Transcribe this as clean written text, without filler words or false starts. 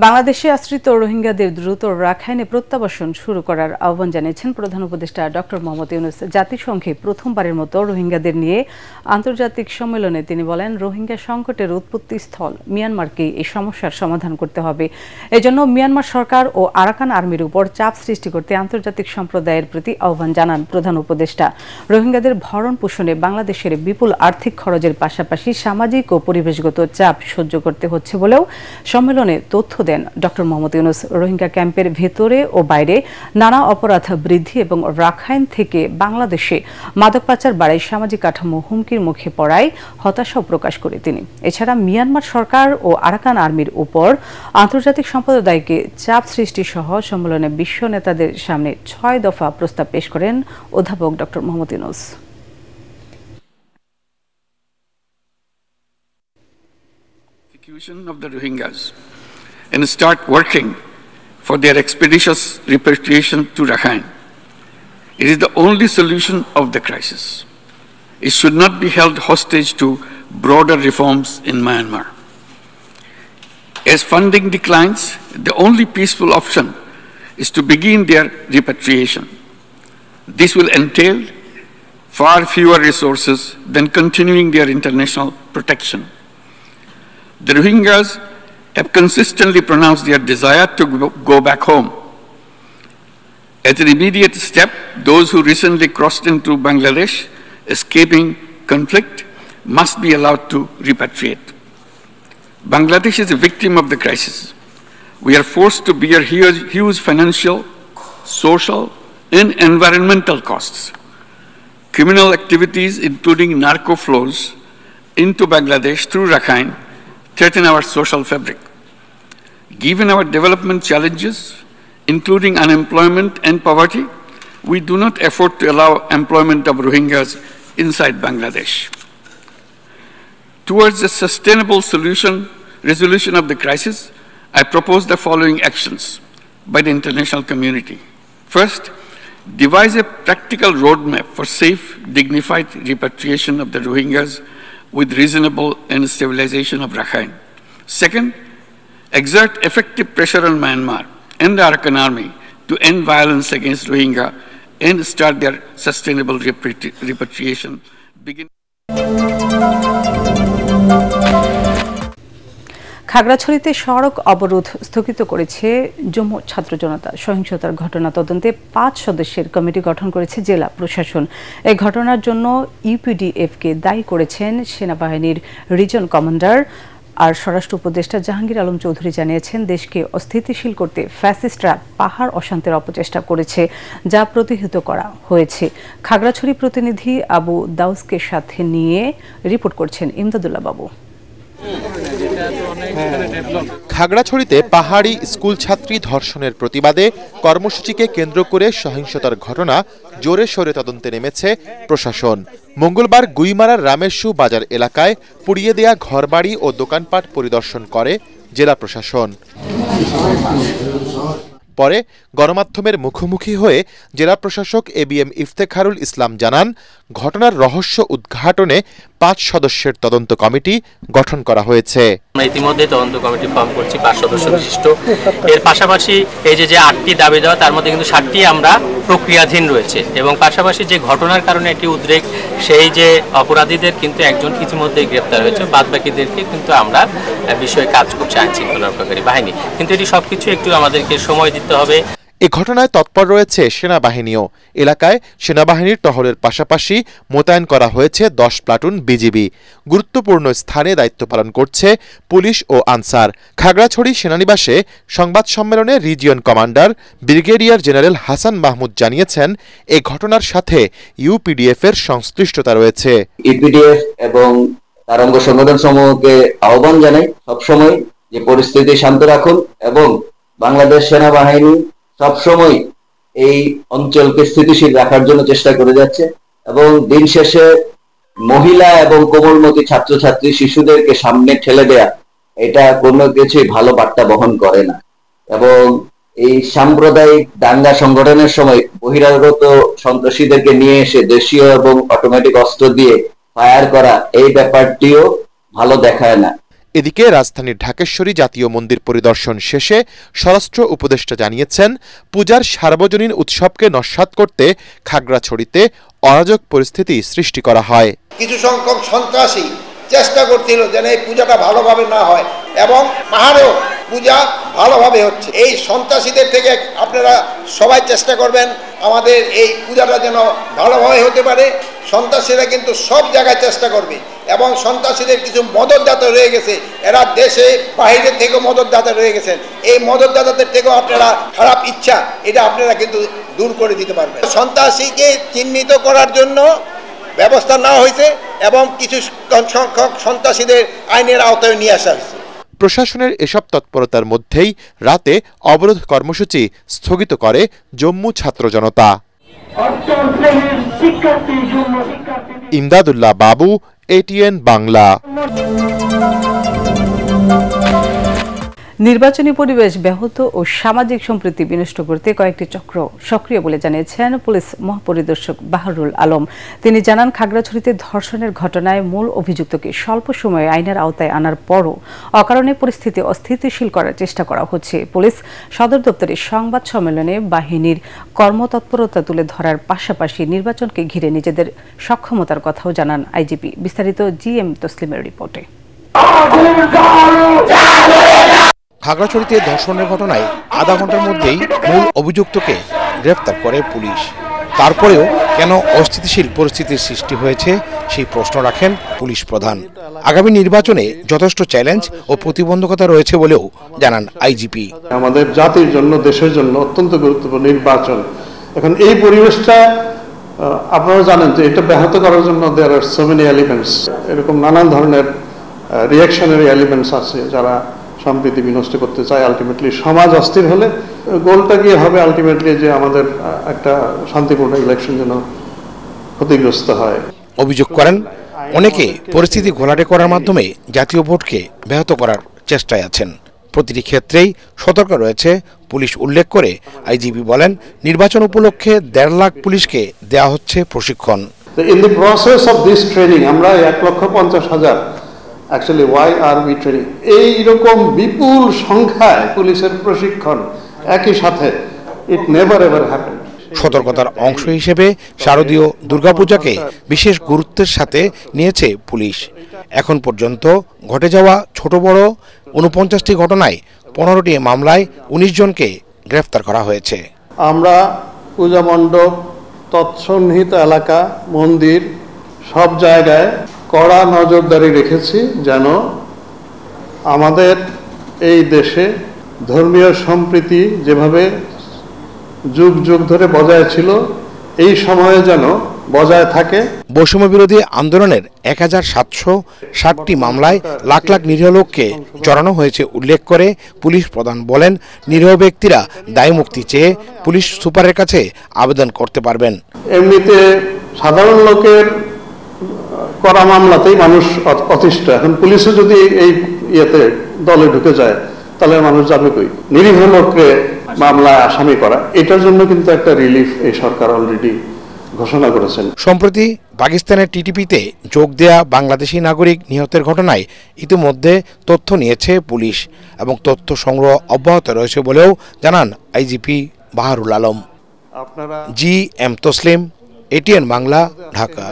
বাংলাদেশে আশ্রিত রোহিঙ্গাদের দ্রুত রাখাইনে প্রত্যাবাসন শুরু করার আহ্বান জানিয়েছেন প্রধান উপদেষ্টা ডক্টর মোহাম্মদ ইউনূস। জাতিসংঘে প্রথমবারের মতো রোহিঙ্গাদের নিয়ে আন্তর্জাতিক সম্মেলনে তিনি বলেন, রোহিঙ্গা সংকটের উৎপত্তি স্থল মিয়ানমারকে এই সমস্যার সমাধান করতে হবে। এজন্য মিয়ানমার সরকার ও আরাকান আর্মির উপর চাপ সৃষ্টি করতে আন্তর্জাতিক সম্প্রদায়ের প্রতি আহ্বান জানান প্রধান উপদেষ্টা। রোহিঙ্গাদের ভরণ পোষণে বাংলাদেশের বিপুল আর্থিক খরচের পাশাপাশি সামাজিক ও পরিবেশগত চাপ সহ্য করতে হচ্ছে বলেও সম্মেলনে তথ্য দেন ডক্টর মোহাম্মদ ইউনূস। রোহিঙ্গা ক্যাম্পের ভেতরে ও বাইরে নানা অপরাধ বৃদ্ধি এবং রাখাইন থেকে বাংলাদেশে মাদক পাচার বাড়ায় সামাজিক কাঠামো হুমকির মুখে পড়ায় হতাশা প্রকাশ করে তিনি। এছাড়া মিয়ানমার সরকার ও আরাকান আর্মির উপর আন্তর্জাতিক সম্প্রদায়কে চাপ সৃষ্টি সহ সম্মেলনে বিশ্ব নেতাদের সামনে ৬ দফা প্রস্তাব পেশ করেন অধ্যাপক doctor Mohammad Yunus. Of the Rohingyas and start working for their expeditious repatriation to Rakhine. It is the only solution of the crisis. It should not be held hostage to broader reforms in Myanmar. As funding declines, the only peaceful option is to begin their repatriation. This will entail far fewer resources than continuing their international protection. The Rohingyas have consistently pronounced their desire to go back home. As an immediate step, those who recently crossed into Bangladesh, escaping conflict, must be allowed to repatriate. Bangladesh is a victim of the crisis. We are forced to bear huge financial, social, and environmental costs. Criminal activities, including narco flows into Bangladesh through Rakhine, threaten our social fabric. Given our development challenges, including unemployment and poverty, we do not afford to allow employment of Rohingyas inside Bangladesh. Towards a sustainable resolution of the crisis, I propose the following actions by the international community. First, devise a practical roadmap for safe, dignified repatriation of the Rohingyas with reasonable and stabilization of Rakhine. Second, exert effective pressure on Myanmar and the Arakan army to end violence against Rohingya and start their sustainable repatriation. খাগড়াছড়িতে সড়ক অবরোধ স্থগিত করেছে জম্মু ছাত্র জনতা। সহিংসতার ঘটনা তদন্তে ৫ সদস্যের committee গঠন করেছে জেলা প্রশাসন। এই ঘটনার জন্য ইউপিডিএফকে দায়ী করেছেন সেনাবাহিনীর রিজন কমান্ডার। আর স্বরাষ্ট্র উপদেষ্টা জাহাঙ্গীর আলম চৌধুরী জানিয়েছেন, দেশকে অস্থিতিশীল করতে ফ্যাসিস্টরা পাহাড় অশান্তির অপচেষ্টা করেছে, যা প্রতিহত করা হয়েছে। খাগড়াছড়ি প্রতিনিধি আবু দাউসকে সাথে নিয়ে রিপোর্ট করছেন ইমদাদুল্লাহ বাবু। খাগড়াছড়িতে পাহাড়ি স্কুল ছাত্রী ধর্ষণের প্রতিবাদে কর্মসূচিকে কেন্দ্র করে সহিংসতার ঘটনা জোরে সোরে তদন্তে নেমেছে প্রশাসন। মঙ্গলবার গুইমারার রামেশ্বু বাজার এলাকায় পুড়িয়ে দেয়া ঘরবাড়ি ও দোকানপাট পরিদর্শন করে জেলা প্রশাসন। পরে গণমাধ্যমের মুখোমুখি হয়ে জেলা প্রশাসক এবিএম ইফতেখারুল ইসলাম জানান, ঘটনার রহস্য উদ্ঘাটনে ৫ সদস্যের তদন্ত কমিটি গঠন করা হয়েছে। আমরা ইতিমধ্যে তদন্ত কমিটি ফর্ম করছি ৫ সদস্য বিশিষ্ট। এর পাশাপাশি এই যে ৮টি দাবি দেওয়া, তার মধ্যে কিন্তু ৭টি আমরা প্রক্রিয়াধীন রয়েছে এবং পাশাপাশি যে ঘটনার কারণে একটি উদ্রেক, সেই যে অপরাধীদের কিন্তু একজন ইতিমধ্যে গ্রেপ্তার হয়েছে, বাদ বাকিদেরকে কিন্তু আমরা বিষয়ে কাজ করছি আইন শৃঙ্খলা রক্ষাকারী বাহিনী। কিন্তু এটি সবকিছু একটু আমাদেরকে সময় দিতে হবে। এ ঘটনায় তৎপর রয়েছে সেনাবাহিনীও। এলাকায় সেনাবাহিনীর টহলের পাশাপাশি মোতায়েন করা হয়েছে ১০ প্লাটুন বিজিবি। গুরুত্বপূর্ণ স্থানে দায়িত্ব পালন করছে পুলিশ ও আনসার। খাগড়াছড়ি সেনানিবাসে সংবাদ সম্মেলনে region commander brigadier general Hasan Mahmud জানিয়েছেন, এ ঘটনার সাথে ইউপিডিএফ এর সংশ্লিষ্টতা রয়েছে। ইউপিডিএফ এবং তার অঙ্গ সংগঠন সমূহকে আহ্বান জানাই সবসময় যে পরিস্থিতি শান্ত রাখুন এবং বাংলাদেশ সেনাবাহিনী সবসময় এই অঞ্চলকে স্থিতিশীল রাখার জন্য চেষ্টা করে যাচ্ছে এবং দিন শেষে মহিলা এবং কোমলমতি ছাত্রছাত্রী শিশুদেরকে সামনে ঠেলে দেয়া, এটা কোনো কিছুই ভালো বার্তা বহন করে না। এবং এই সাম্প্রদায়িক দাঙ্গা সংগঠনের সময় বহিরাগত সন্ত্রাসীদেরকে নিয়ে এসে দেশীয় এবং অটোমেটিক অস্ত্র দিয়ে ফায়ার করা, এই ব্যাপারটিও ভালো দেখায় না। এদিকে রাজধানীর ঢাকেশ্বরী জাতীয় মন্দির পরিদর্শন শেষে স্বরাষ্ট্র উপদেষ্টা জানিয়েছেন, পূজার সার্বজনীন উৎসবকে নস্যাৎ করতে খাগড়াছড়িতে অরাজক পরিস্থিতি সৃষ্টি করা হয়। কিছু সংখ্যক সন্ত্রাসী চেষ্টা করছিল যেন এই পূজাটা ভালোভাবে না হয়, এবং পাহাড়েও পূজা ভালোভাবে হচ্ছে। এই সন্ত্রাসীদের থেকে আপনারা সবাই চেষ্টা করবেন আমাদের এই পূজাটা যেন ভালোভাবে হতে পারে। সন্ত্রাসীরা কিন্তু সব জায়গায় চেষ্টা করবে, এবং সন্ত্রাসীদের কিছু মদতদাতা রয়ে গেছে, এরা দেশে বাইরে থেকেও মদতদাতা রয়ে গেছেন। এই মদতদাতাদের থেকেও আপনারা খারাপ ইচ্ছা এটা আপনারা কিন্তু দূর করে দিতে পারবেন। সন্ত্রাসীকে চিহ্নিত করার জন্য ব্যবস্থা নেওয়া হয়েছে, এবং কিছু সংখ্যক সন্ত্রাসীদের আইনের আওতায় নিয়ে আসা হয়েছে। প্রশাসনের এসব তৎপরতার মধ্যেই রাতে অবরোধ কর্মসূচি স্থগিত করে জম্মু ছাত্র জনতা। ইমদাদুল্লাহ বাবু, ATN বাংলা। নির্বাচনী পরিবেশ ব্যাহত ও সামাজিক সম্প্রীতি বিনষ্ট করতে কয়েকটি চক্র সক্রিয় বলে জানিয়েছেন পুলিশ মহাপরিদর্শক বাহারুল আলম। তিনি জানান, খাগড়াছড়িতে ধর্ষণের ঘটনায় মূল অভিযুক্তকে স্বল্প সময়ে আইনের আওতায় আনার পরও অকারণে পরিস্থিতি অস্থিতিশীল করার চেষ্টা করা হচ্ছে। পুলিশ সদর দপ্তরের সংবাদ সম্মেলনে বাহিনীর কর্মতৎপরতা তুলে ধরার পাশাপাশি নির্বাচনকে ঘিরে নিজেদের সক্ষমতার কথাও জানান আইজিপি। বিস্তারিত GM তসলিমের রিপোর্টে। খাগড়াছড়িতে ধর্ষণের ঘটনায় আধা ঘন্টার মধ্যেই মূল অভিযুক্তকে গ্রেফতার করে পুলিশ। তারপরেও কেন অস্থিতিশীল পরিস্থিতির সৃষ্টি হয়েছে সেই প্রশ্ন রাখেন পুলিশ প্রধান। আগামী নির্বাচনে যথেষ্ট চ্যালেঞ্জ ও প্রতিবন্ধকতা রয়েছে বলেও জানান আইজিপি। আমাদের জাতির জন্য, দেশের জন্য অত্যন্ত গুরুত্বপূর্ণ নির্বাচন। এখন এই পরিবেশটা আপনারা জানেন যে এটা ব্যাহত করার জন্য দেয়ার আর সো মেনি এলিমেন্টস, এরকম নানান ধরনের রিঅ্যাকশনারি এলিমেন্টস আছে যারা সম্প্রীতি বিনষ্ট করতে চায়। আলটিমেটলি সমাজ অস্থির হলে গোলটা গিয়ে হবে আলটিমেটলি যে আমাদের একটা শান্তিপূর্ণ ইলেকশন যেন ক্ষতিগ্রস্ত হয়। অভিযোগ করেন, অনেকে পরিস্থিতি ঘোলাটে করার মাধ্যমে জাতীয় ভোটকে ব্যাহত করার চেষ্টায় আছেন। প্রতিটি ক্ষেত্রেই সতর্ক রয়েছে পুলিশ উল্লেখ করে আইজিপি বলেন, নির্বাচন উপলক্ষে 1.5 লাখ পুলিশকে দেওয়া হচ্ছে প্রশিক্ষণ। In the process of this training আমরা 1,50,000 actually why are we training এইরকম বিপুল সংখ্যায় পুলিশের প্রশিক্ষণ একই সাথে ইট নেভার এভার হ্যাপেন। সতর্কতার অংশ হিসেবে শারদীয় দুর্গাপূজাকে বিশেষ গুরুত্বের সাথে নিয়েছে পুলিশ। এখন পর্যন্ত ঘটে যাওয়া ছোট বড় 49টি ঘটনায় 15টি মামলায় 19 জনকে গ্রেফতার করা হয়েছে। আমরা পূজা মণ্ডপ, তৎসন্নিহিত এলাকা, মন্দির সব জায়গায় কড়া নজরদারি রেখেছি যেন আমাদের এই দেশে ধর্মীয় সম্প্রীতি যেভাবে যুগ যুগ ধরে বজায় ছিল এই সময়ে যেন বজায় থাকে। বৈষম্য বিরোধী আন্দোলনের 1760টি মামলায় লাখ লাখ নিরীহ লোককে জড়ানো হয়েছে উল্লেখ করে পুলিশ প্রধান বলেন, নিরীহ ব্যক্তিরা দায় মুক্তি চেয়ে পুলিশ সুপারের কাছে আবেদন করতে পারবেন। এমনিতে সাধারণ লোকের করা মামলাতেই মানুষ অতিষ্ঠ, এখন পুলিশও যদি এই ইয়েতে দলে ঢুকে যায় তাহলে মানুষ যাবে কই? নিরীহ লোককে মামলায় আসামি করা, এটার জন্য কিন্তু একটা রিলিফ এই সরকার অলরেডি ঘোষণা করেছেন। সম্প্রতি পাকিস্তানের টিটিপিতে যোগ দেয়া বাংলাদেশি নাগরিক নিহতের ঘটনায় ইতিমধ্যে তথ্য নিয়েছে পুলিশ এবং তথ্য সংগ্রহ অব্যাহত রয়েছে বলেও জানান IGP Baharul Alam. GM Taslim, ATN Bangla, Dhaka.